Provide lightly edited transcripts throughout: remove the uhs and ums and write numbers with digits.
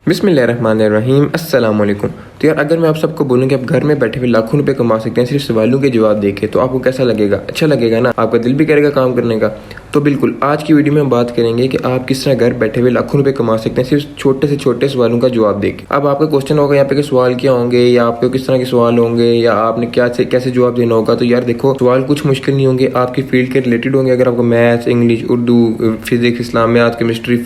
बिस्मिल्लाहिर्रहमानिर्रहीम अस्सलाम वालेकुम। तो यार अगर मैं आप सबको बोलूँ कि आप घर में बैठे हुए लाखों रुपए कमा सकते हैं सिर्फ सवालों के जवाब देके, तो आपको कैसा लगेगा? अच्छा लगेगा ना? आपका दिल भी करेगा काम करने का। तो बिल्कुल आज की वीडियो में हम बात करेंगे कि आप किस तरह घर बैठे हुए लाखों रुपए कमा सकते हैं सिर्फ छोटे से छोटे सवालों का जवाब देके। अब आपका क्वेश्चन होगा यहाँ पे कि सवाल क्या होंगे, या आपको किस तरह के सवाल होंगे, या आपने क्या से कैसे जवाब देना होगा। तो यार देखो, सवाल कुछ मुश्किल नहीं होंगे, आपकी फील्ड के रिलेटेड होंगे। अगर आपको मैथ्स, इंग्लिश, उर्दू, फिजिक्स, इस्लामियात, केमिस्ट्री,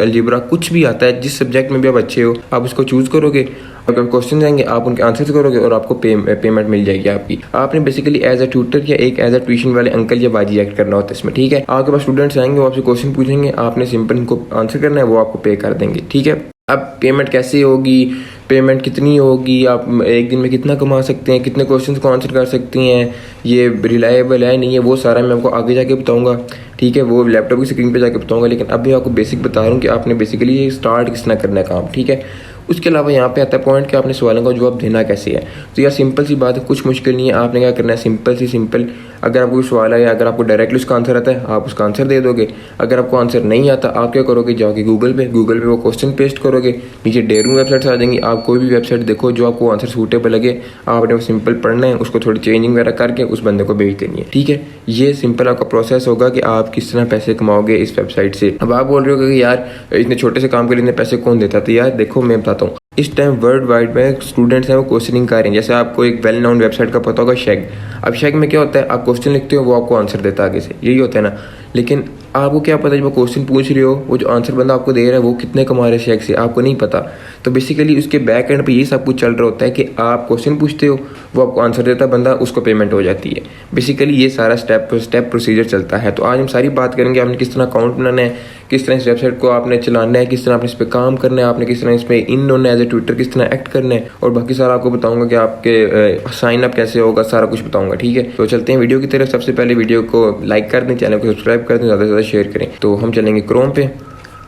अलजेब्रा कुछ भी आता है, जिस सब्जेक्ट में भी आप अच्छे हो, आप उसको चूज करोगे। अगर क्वेश्चन जाएंगे आप उनके आंसर करोगे और आपको पेमेंट मिल जाएगी आपकी। आपने बेसिकली एज अ ट्यूटर या एक एज अ ट्यूशन वाले अंकल या बाजी एक्ट करना होता है इसमें, ठीक है। आपके पास स्टूडेंट्स आएंगे, वो आपसे क्वेश्चन पूछेंगे, आपने सिंपल उनको आंसर करना है, वो आपको पे कर देंगे, ठीक है। अब पेमेंट कैसे होगी, पेमेंट कितनी होगी, आप एक दिन में कितना कमा सकते हैं, कितने क्वेश्चंस को आंसर कर सकती हैं, ये रिलायबल है नहीं है, वो सारा मैं आपको आगे जाके बताऊंगा, ठीक है। वो लैपटॉप की स्क्रीन पे जाके बताऊंगा, लेकिन अभी आपको बेसिक बता रहा हूँ कि आपने बेसिकली स्टार्ट किस तरह करना है काम, ठीक है। उसके अलावा यहाँ पे आता है पॉइंट कि आपने सवालों का जवाब देना कैसे है। तो यार सिंपल सी बात है, कुछ मुश्किल नहीं है। आपने क्या करना है, सिंपल अगर आपको सवाल है, अगर आपको डायरेक्टली उसका आंसर आता है, आप उसका आंसर दे दोगे। अगर आपको आंसर नहीं आता, आप क्या करोगे, जाओगे गूगल पे वो क्वेश्चन पेस्ट करोगे, नीचे ढेरों वेबसाइट्स आ जाएंगी। आप कोई भी वेबसाइट देखो जो आपको आंसर सूटेबल लगे, आपने वो सिंपल पढ़ना है, उसको थोड़ी चेंजिंग वगैरह करके उस बंदे को भेज देनी है, ठीक है। ये सिंपल आपका प्रोसेस होगा कि आप किस तरह पैसे कमाओगे इस वेबसाइट से। अब आप बोल रहे हो कि यार इतने छोटे से काम के लिए इतने पैसे कौन देता है? तो यार देखो, मैं बताता हूँ। इस टाइम वर्ल्ड वाइड में स्टूडेंट्स हैं वो क्वेश्चनिंग कर रहे हैं। जैसे आपको एक वेल नोन वेबसाइट का पता होगा, शेग। अब शेग में क्या होता है, आप क्वेश्चन लिखते हो, वो आपको आंसर देता है आगे से, यही होता है ना। लेकिन आपको क्या पता, जब वो क्वेश्चन पूछ रहे हो, वो जो आंसर बंदा आपको दे रहा है वो कितने कमा रहे हैं शेग से, आपको नहीं पता। तो बेसिकली उसके बैक एंड पे ये सब कुछ चल रहा होता है कि आप क्वेश्चन पूछते हो, वो आपको आंसर देता है बंदा, उसको पेमेंट हो जाती है। बेसिकली ये सारा स्टेप प्रोसीजर चलता है। तो आज हम सारी बात करेंगे, आपने किस तरह अकाउंट बनाना है, किस तरह इस वेबसाइट को आपने चलाना है, किस तरह आपने इस पर काम करना है, आपने किस तरह इस पर इन होना है एज ए ट्विटर, किस तरह एक्ट करना है, और बाकी सारा आपको बताऊंगा कि आपके साइन अप कैसे होगा, सारा कुछ बताऊंगा, ठीक है। तो चलते हैं वीडियो की तरफ। सबसे पहले वीडियो को लाइक कर दें, चैनल को सब्सक्राइब कर दें, ज़्यादा से ज़्यादा शेयर करें। तो हम चलेंगे क्रोम पे।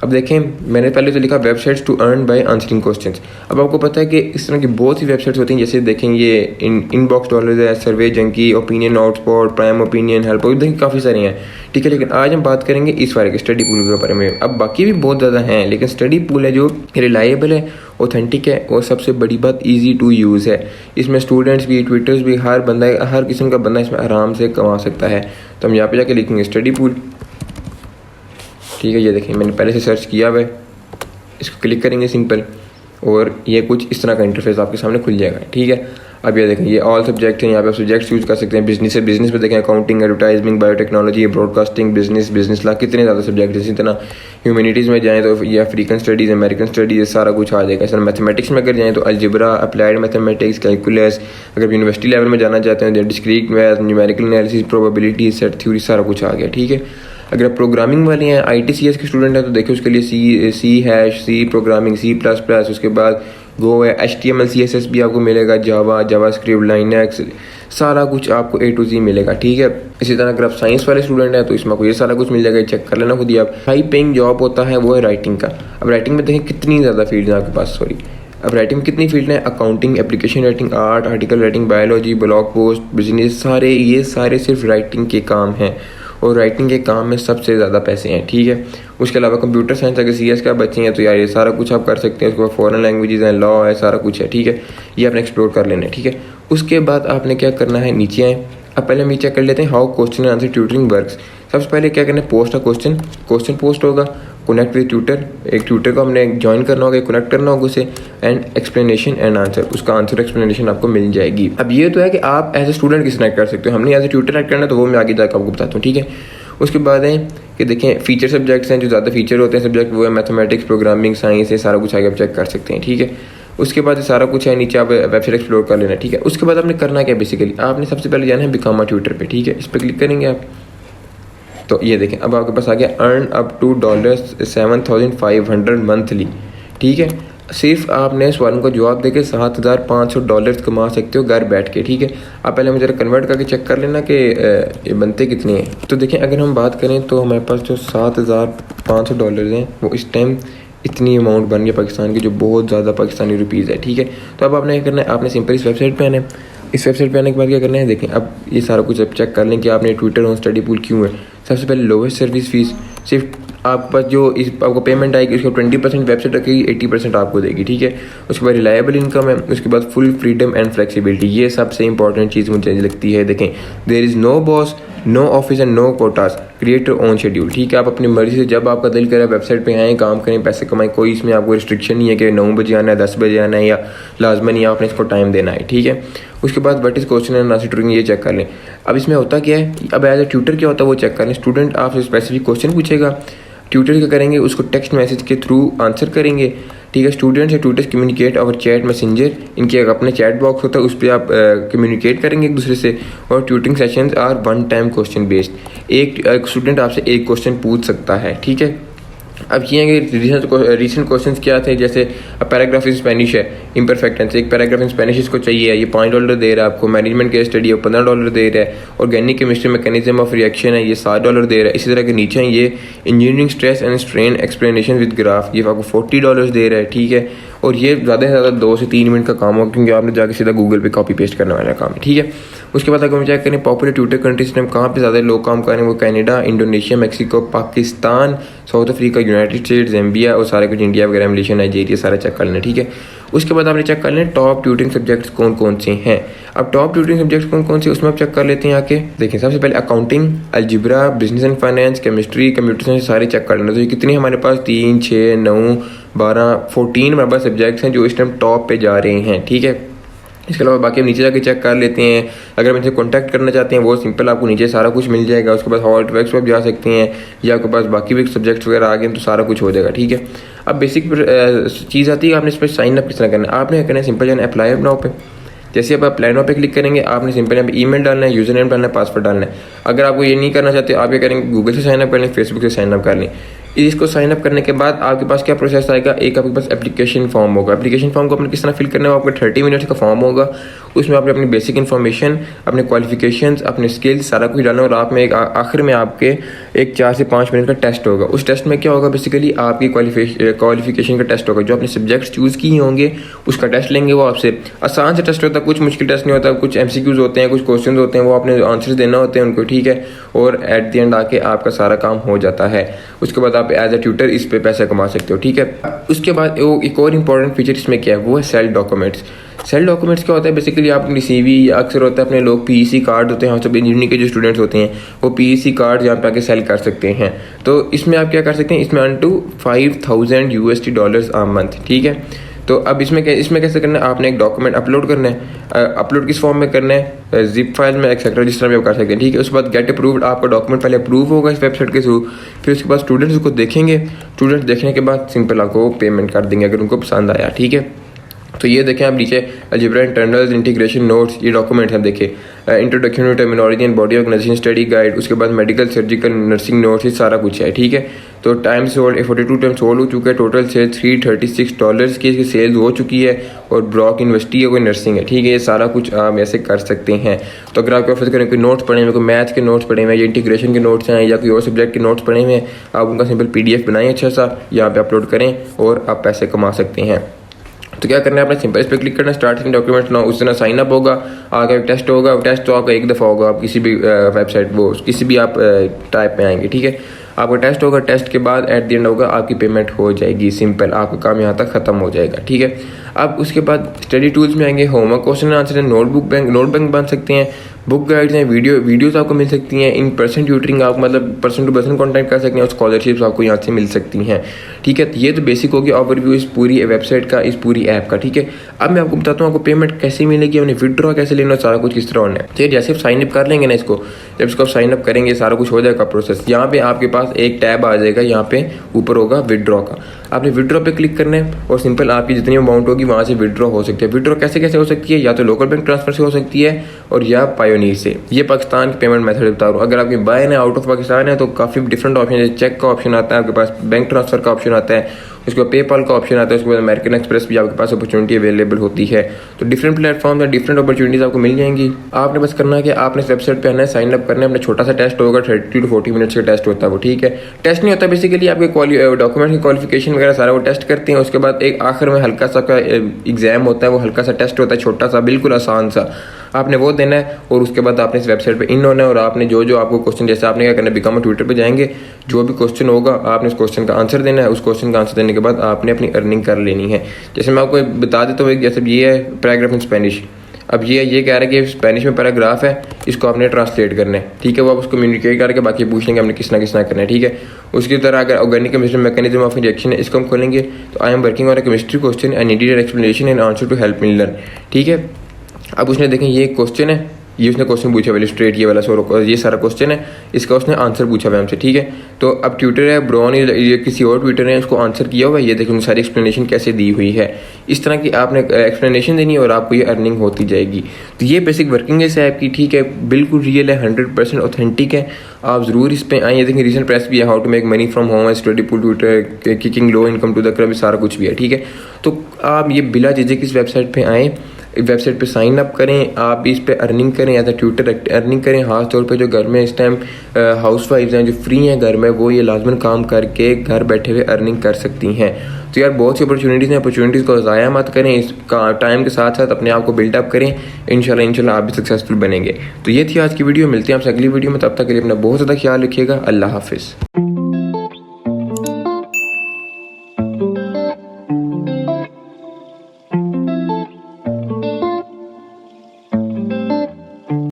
अब देखें, मैंने पहले तो लिखा websites to earn by answering questions. अब आपको पता है कि इस तरह की बहुत सी वेबसाइट्स होती हैं, जैसे देखें ये इनबॉक्स डॉलर्स है, Survey Junkie, Opinion Outpost, Prime Opinion, help, देखिए काफ़ी सारी हैं, ठीक है। लेकिन आज हम बात करेंगे इस बारे के स्टडी पूल के बारे में। अब बाकी भी बहुत ज़्यादा हैं, लेकिन स्टडी पूल है जो रिलायबल है, ऑथेंटिक है, और सबसे बड़ी बात ईजी टू यूज़ है। इसमें स्टूडेंट्स भी, ट्विटर्स भी, हर बंदा, हर किस्म का बंदा इसमें आराम से कमा सकता है। तो हम यहाँ पे जाके लिखेंगे स्टडी पूल, ठीक है। ये देखिए मैंने पहले से सर्च किया हुआ है, इसको क्लिक करेंगे सिंपल, और ये कुछ इस तरह का इंटरफेस आपके सामने खुल जाएगा, ठीक है। अब ये देखें, ये ऑल सब्जेक्ट हैं, यहाँ पे आप सब्जेक्ट्स यूज़ कर सकते हैं। बिजनेस है, बिजनेस में देखें accounting, advertising, biotechnology, broadcasting, business law, कितने ज़्यादा सब्जेक्ट हैं। इसी तरह ह्यूमैनिटीज़ में जाएँ तो ये अफ्रीकन स्टडीज़, अमेरिकन स्टडीज़, सारा कुछ आ जाएगा। इस तरह मैथमेटिक्स में अगर जाएँ तो अलजेब्रा, अप्लाइड मैथमेटिक्स, कैलकुलस। अगर यूनिवर्सिटी लेवल में जाना चाहते हैं तो discrete math, numerical analysis, probability, set theory, सारा कुछ आ गया, ठीक है। अगर आप प्रोग्रामिंग वाले हैं, ITCS के स्टूडेंट हैं, तो देखिए उसके लिए C hash, C programming, C++, उसके बाद गो है, HTML CSS भी आपको मिलेगा, जावा स्क्रिप्ट, लाइनक्स, सारा कुछ आपको A to Z मिलेगा, ठीक है। इसी तरह अगर आप साइंस वाले स्टूडेंट हैं तो इसमें आपको ये सारा कुछ मिल जाएगा, चेक कर लेना खुद ही आप। हाई पेइंग जॉब होता है वो है राइटिंग का। अब राइटिंग में देखें कितनी ज़्यादा फील्ड है आपके पास, अब राइटिंग में कितनी फील्ड है, accounting, application writing, art, article writing, biology, blog post, business, ये सारे सिर्फ राइटिंग के काम हैं, और राइटिंग के काम में सबसे ज़्यादा पैसे हैं, ठीक है। उसके अलावा कंप्यूटर साइंस अगर CS का बच्चे हैं तो यार ये सारा कुछ आप कर सकते हैं। उसके बाद फॉरेन लैंग्वेजेस हैं, लॉ है, सारा कुछ है, ठीक है। ये आपने एक्सप्लोर कर लेना है, ठीक है। उसके बाद आपने क्या करना है, नीचे आए। अब पहले हम ये चेक कर लेते हैं how question and answer tutoring works. सबसे पहले क्या करना है, पोस्ट का क्वेश्चन पोस्ट होगा, कनेक्ट विद ट्यूटर, एक ट्यूटर को हमने ज्वाइन करना होगा, कनेक्ट करना होगा उसे, एंड एक्सप्लेनेशन एंड आंसर, उसका आंसर एक्सप्लेनेशन आपको मिल जाएगी। अब ये तो है कि आप एज ए स्टूडेंट किस तरह कर सकते हो, हमने एज ए ट्यूटर ऐड करना है, तो वो मैं आगे जाकर आपको बताता हूँ, ठीक है। उसके बाद है कि देखें फीचर सब्जेक्ट्स हैं, जो ज़्यादा फीचर होते हैं सब्जेक्ट, वो है मैथमेटिक्स, प्रोग्रामिंग, साइंस, ये सारा कुछ आगे आप चेक कर सकते हैं, ठीक है। उसके बाद सारा कुछ है, नीचे आप वेबसाइट एक्सप्लोर कर लेना, ठीक है। उसके बाद आपने करना क्या, बेसिकली आपने सबसे पहले जाना है बिकम अ ट्यूटर पे, ठीक है। इस पर क्लिक करेंगे आप, तो ये देखें अब आपके पास आ गया अर्न अप टू $7,500 मंथली, ठीक है। सिर्फ आपने सवालों का जवाब देके $7,500 कमा सकते हो घर बैठ के, ठीक है। आप पहले मुझे कन्वर्ट करके चेक कर लेना कि ये बनते कितने हैं। तो देखें अगर हम बात करें तो हमारे पास जो $7,500 हैं वो इस टाइम इतनी अमाउंट बन गई पाकिस्तान की, जो बहुत ज़्यादा पाकिस्तानी रुपीज़ है, ठीक है। तो अब आपने क्या करना है, आपने सिंपल इस वेबसाइट पे आना है। इस वेबसाइट पे आने के बाद क्या करना है, देखें अब ये सारा कुछ अब चेक कर लें कि आपने ट्विटर ऑन स्टडी पूल क्यों है। सबसे पहले लोवेस्ट सर्विस फीस, सिर्फ आपके पास जो इस आपको पेमेंट आएगी उसको 20% वेबसाइट रखेगी, 80% आपको देगी, ठीक है। उसके बाद रिलायबल इनकम है, उसके बाद फुल फ्रीडम एंड फ्लेक्सिबिलिटी, ये सबसे इंपॉर्टेंट चीज़ मुझे लगती है। देखें, there is no boss, no office and no quotas, create your own schedule, ठीक है। आप अपनी मर्जी से जब आपका दिल करे वेबसाइट पे आएँ, काम करें, पैसे कमाएं, कोई इसमें आपको रिस्ट्रिक्शन नहीं है कि 9 बजे आना है, 10 बजे आना है या लाजमन आपने इसको टाइम देना है, ठीक है। उसके बाद what is question and answer tutoring, ये चेक कर लें। अब इसमें होता क्या है, अब एज अ ट्यूटर क्या होता है वो चेक कर लें। स्टूडेंट आपसे स्पेसिफिक क्वेश्चन पूछेगा, ट्यूटर क्या करेंगे, उसको टेक्स्ट मैसेज के थ्रू आंसर करेंगे, ठीक है। स्टूडेंट्स या ट्यूटर्स कम्युनिकेट और चैट मैसेंजर, इनके अपने चैट बॉक्स होता है, उस पर आप कम्युनिकेट करेंगे एक दूसरे से। और tutoring sessions are one time question based, एक स्टूडेंट आपसे एक क्वेश्चन पूछ सकता है, ठीक है। अब ये है कि रीसेंट क्वेश्चंस क्या थे, जैसे पैराग्राफ इन स्पेनिश है, इम्परफेक्ट टेंस, एक पैराग्राफ इन स्पेनिश इसको चाहिए, ये $5 दे रहा है आपको। मैनेजमेंट केस स्टडी है, $15 दे रहा है। Organic chemistry mechanism of reaction है, ये $7 दे रहा है। इसी तरह के नीचे हैं ये engineering stress and strain explanation with graph, ये आपको $40 दे रहा है, ठीक है। और ये ज़्यादा से ज़्यादा 2 से 3 मिनट का काम होगा, क्योंकि आपने जाके सीधा गूगल पे कॉपी पेस्ट करने वाला काम है, ठीक है। उसके बाद अगर हम चेक करें पॉपुलर ट्यूटर कंट्रीज में कहाँ पे ज़्यादा लोग काम कर रहे हैं, वो Canada, Indonesia, Mexico, Pakistan, south Africa, United states, ज़ैम्बिया और सारे कुछ इंडिया वगैरह, मलेशिया, नाइजीरिया, सारा चेक कर लेना, ठीक है। उसके बाद आपने चेक कर लें टॉप ट्यूटरिंग सब्जेक्ट्स कौन कौन से हैं। अब टॉप ट्यूटरिंग सब्जेक्ट्स कौन कौन से उसमें आप चेक कर लेते हैं आके। देखिए, सबसे पहले accounting, algebra, business and finance, chemistry, computer science, सारे चेक कर लेना। तो ये कितने हमारे पास 3, 6, 9, 12, 14 हमारे पास सब्जेक्ट्स हैं जो इस टाइम टॉप पे जा रहे हैं, ठीक है। इसके अलावा बाकी हम नीचे जाके चेक कर लेते हैं। अगर हम इनसे कॉन्टैक्ट करना चाहते हैं वो सिंपल, आपको नीचे सारा कुछ मिल जाएगा। उसके बाद हॉट वेब्स पर जा सकते हैं, या आपके पास बाकी भी सब्जेक्ट्स वगैरह आ गए तो सारा कुछ हो जाएगा, ठीक है। अब बेसिक चीज़ आती है, आपने इस पर साइन अप किस तरह करना है। आपने करना है सिंपल जाना अप्लाई नाउ पे। जैसे आप अप्लाई नाउ पे क्लिक करेंगे, आपने सिंपल यहाँ पे ईमेल डालना है, यूज़र नेम डालना है, पासवर्ड डालना है। अगर आपको ये नहीं करना चाहते, आप ये करेंगे गूगल से साइन अप कर लें, फेसबुक से साइन अप कर लें। इसको साइन अप करने के बाद आपके पास क्या प्रोसेस आएगा, एक आपके पास एप्लीकेशन फॉर्म होगा। एप्लीकेशन फॉर्म को आपने किस तरह फिल करना है, आपका 30 मिनट्स का फॉर्म होगा। उसमें आपने अपनी बेसिक इन्फॉर्मेशन, अपने क्वालिफिकेशंस, अपने स्किल्स, सारा कुछ डालना। और आप में एक आखिर में आपके एक 4 से 5 मिनट का टेस्ट होगा। उस टेस्ट में क्या होगा, बेसिकली आपकी क्वालिफिकेशन का टेस्ट होगा। जो आपने सब्जेक्ट्स चूज़ किए होंगे उसका टेस्ट लेंगे। वो आपसे आसान से टेस्ट होता है, कुछ मुश्किल टेस्ट नहीं होता। कुछ MCQs होते हैं, कुछ क्वेश्चन होते हैं, वो आपने आंसर्स देना होते हैं उनको, ठीक है। और एट द एंड आके आपका सारा काम हो जाता है। उसके बाद आप एज ए ट्यूटर इस पे पैसा कमा सकते हो, ठीक है। उसके बाद एक और इम्पॉर्टेंट फीचर इसमें क्या है, वो है सेल्फ डॉक्यूमेंट्स। सेल्फ डॉक्यूमेंट्स क्या होता है, बेसिकली आप अपनी CV या अक्सर होता है अपने लोग PEC कार्ड होते हैं, हम सब इंजीनियरिंग के जो स्टूडेंट्स होते हैं वो PEC कार्ड यहाँ पे आके सेल कर सकते हैं। तो इसमें आप क्या कर सकते हैं, इसमें अप टू $5,000 आ मंथ, ठीक है। तो अब इसमें कैसे करना है, आपने एक डॉक्यूमेंट अपलोड करना है। अपलोड किस फॉर्म में करना है, जिप फाइल में, एक्सेट्रा, जिस तरह भी आप कर सकते हैं, ठीक है। उसके बाद गेट अप्रूव्ड, आपका डॉक्यूमेंट पहले अप्रूव होगा इस वेबसाइट के थ्रू। फिर उसके बाद स्टूडेंट्स उसको देखेंगे, स्टूडेंट्स देखने के बाद सिंपल आपको पेमेंट कर देंगे अगर उनको पसंद आया, ठीक है। तो ये देखें आप नीचे अलजेब्रा इंटरनल्स, इंटीग्रेशन नोट्स, ये डॉक्यूमेंट हैं। देखिए introduction to terminology and body organisation study guide, उसके बाद मेडिकल, सर्जिकल, नर्सिंग नोट्स, ये सारा कुछ है, ठीक है। तो टाइम सोल्ड 42 टाइम सोल्ड हो चुका है। टोटल सेल $336 की इसकी सेल हो चुकी है। और ब्रॉक यूनिवर्सिटी है, कोई नर्सिंग है, ठीक है। ये सारा कुछ आप ऐसे कर सकते हैं। तो अगर आपके ऑफिस करें कोई नोट्स पढ़े हुए, कोई मैथ्स के नोट्स पढ़े हुए हैं, या इंटीग्रेशन के नोट्स हैं, या कोई और सब्जेक्ट के नोट्स पढ़े हुए हैं, आप उनका सिंपल PDF बनाएं अच्छा सा, यहाँ पे अपलोड करें और आप पैसे कमा सकते हैं। तो क्या करना है, अपने सिंपल इस पर क्लिक करना, स्टार्टिंग डॉक्यूमेंट्स ना, उस दिन साइन अप होगा, आगे एक टेस्ट होगा। टेस्ट तो आपका एक दफ़ा होगा, आप किसी भी वेबसाइट वो किसी भी आप टाइप में आएंगे, ठीक है। आपका टेस्ट होगा, टेस्ट के बाद एट द एंड होगा आपकी पेमेंट हो जाएगी, सिंपल आपका काम यहाँ तक ख़त्म हो जाएगा, ठीक है। अब उसके बाद स्टडी टूल्स में आएंगे, homework, question answer, note bank बन सकते हैं, बुक गाइड्स हैं, वीडियोस आपको मिल सकती हैं, इन पर्सन ट्यूटरिंग आप मतलब पर्सन टू पर्सन कॉन्टैक्ट कर सकते हैं, और स्कॉलरशिप्स आपको यहाँ से मिल सकती हैं, ठीक है। तो ये तो बेसिक होगी ओवरव्यू इस पूरी वेबसाइट का, इस पूरी ऐप का, ठीक है। अब मैं आपको बताता हूँ आपको पेमेंट कैसे मिलेगी, हमने विड्रॉ कैसे लेना, सारा कुछ किस तरह होना है। तो जैसे आप साइन अप कर लेंगे ना इसको, जब इसको आप साइन अप करेंगे सारा कुछ हो जाएगा प्रोसेस। यहाँ पे आपके पास एक टैब आ जाएगा, यहाँ पे ऊपर होगा विड्रॉ का, आपने विड्रॉ पे क्लिक करना है और सिंपल आपकी जितनी अमाउंट होगी वहाँ से विड्रॉ हो सकती है। विड्रॉ कैसे कैसे हो सकती है, या तो लोकल बैंक ट्रांसफर से हो सकती है और या पायोनीर से। ये पाकिस्तान की पेमेंट मेथड बता रहा हूँ। अगर आपकी बाय है आउट ऑफ पाकिस्तान है तो काफ़ी डिफरेंट ऑप्शन है, चेक का ऑप्शन आता है आपके पास, बैंक ट्रांसफर का ऑप्शन आता है, उसके बाद पेपाल का ऑप्शन आता है, उसके बाद अमेरिकन एक्सप्रेस भी आपके पास अपॉर्चुनिटी अवेलेबल होती है। तो डिफरेंट प्लेटफॉर्म में डिफरेंट अपॉर्चुनिटीज़ आपको मिल जाएंगी। आपने बस करना है कि आपने इस वेबसाइट पे आना है, साइन अप करना है, अपना छोटा सा टेस्ट होगा, 30 to 40 मिनट्स का टेस्ट होता है वो, ठीक है। टेस्ट नहीं होता, बेसिकली आपके डॉक्यूमेंट की क्वालिफिकेशन वगैरह सारा वो टेस्ट करते हैं। उसके बाद एक आखिर में हल्का सा का एग्जाम होता है, वो हल्का सा टेस्ट होता है, छोटा सा, बिल्कुल आसान सा। आपने वो देना है और उसके बाद आपने इस वेबसाइट पे इन होना है और आपने जो जो आपको क्वेश्चन, जैसे आपने क्या करना है, बिकम ट्विटर पे जाएंगे, जो भी क्वेश्चन होगा आपने उस क्वेश्चन का आंसर देना है। उस क्वेश्चन का आंसर देने के बाद आपने अपनी अर्निंग कर लेनी है। जैसे मैं आपको बता देता हूँ, जैसे ये है पैराग्राफ इन स्पेनिश। अब ये कह रहा है कि स्पेनिश में पैराग्राफ है, इसको आपने ट्रांसलेट करना है, ठीक है। वो आप उसको कम्युनिकेट करके बाकी पूछ लेंगे हमने किस ना करना है, ठीक है। उसकी तरह अगर organic chemistry mechanism of reaction है, इसको हम खोलेंगे तो I am working on a chemistry question I needed an explanation and answer to help me learn, ठीक है। अब उसने देखें ये क्वेश्चन है, ये उसने क्वेश्चन पूछा पहले स्ट्रेट ये वाला ये सारा क्वेश्चन है, इसका उसने आंसर पूछा हुआ हमसे, ठीक है। तो अब ट्विटर है ब्रॉन, ये किसी और ट्विटर ने उसको आंसर किया हुआ है, ये देखो सारी एक्सप्लेनेशन कैसे दी हुई है। इस तरह की आपने एक्सप्लेनेशन देनी है और आपको ये अर्निंग होती जाएगी। तो ये बेसिक वर्किंग है इस ऐप की, ठीक है, बिल्कुल रियल है, 100% ऑथेंटिक है। आप ज़रूर इस पर आए। ये देखें रीसेंट प्रेस भी है, how to make money from home, Studypool Twitter, kicking low income to the club, सारा कुछ भी है, ठीक है। तो आप ये बिला झिझक इस वेबसाइट पर आएँ, वेबसाइट पे साइन अप करें, आप इस पे अर्निंग करें या तो ट्विटर अर्निंग करें। खास तौर पे जो घर में इस टाइम हाउस वाइफ्स हैं जो फ्री हैं घर में, वो ये लाजमन काम करके घर बैठे हुए अर्निंग कर सकती हैं। तो यार बहुत सी अपॉर्चुनिटीज़ हैं, अपॉर्चुनिटीज़ को ज़ाया मत करें, इसका टाइम के साथ साथ अपने आप को बिल्डअप करें, इंशाल्लाह आप भी सक्सेसफुल बनेंगे। तो ये थी आज की वीडियो, मिलते हैं आपसे अगली वीडियो में, तब तक के लिए अपना बहुत ज़्यादा ख्याल रखिएगा। अल्लाह हाफिज़।